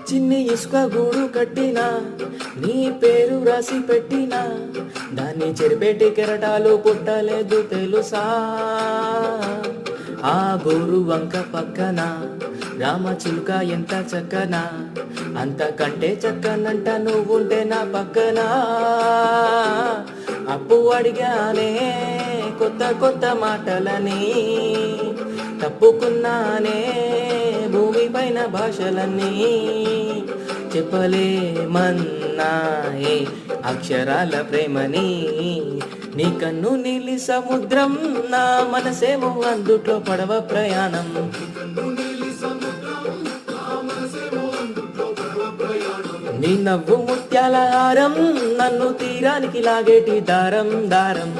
చిన్ని ఇసుక గూడు కట్టినా నీ పేరు రాసి పెట్టినా దాన్ని చెరిపేటి కెరటాలు పుట్టలేదు తెలుసా. ఆ గోరు వంక పక్కన రామచిలుక ఎంత చక్కన, అంతకంటే చక్కనంట నువ్వుంటే నా పక్కన. అప్పు అడిగానే కొత్త కొత్త మాటలని, తప్పుకున్నానే భూమి పైన భాషలన్నీ. చెప్పలేమన్నాయే అక్షరాల ప్రేమని, నీ కన్ను నీలి సముద్రం, నా మనసేమో అందుట్లో పడవ ప్రయాణం. నీ నవ్వు ముత్యాల హారం, నన్ను తీరానికి లాగేటి దారం దారం.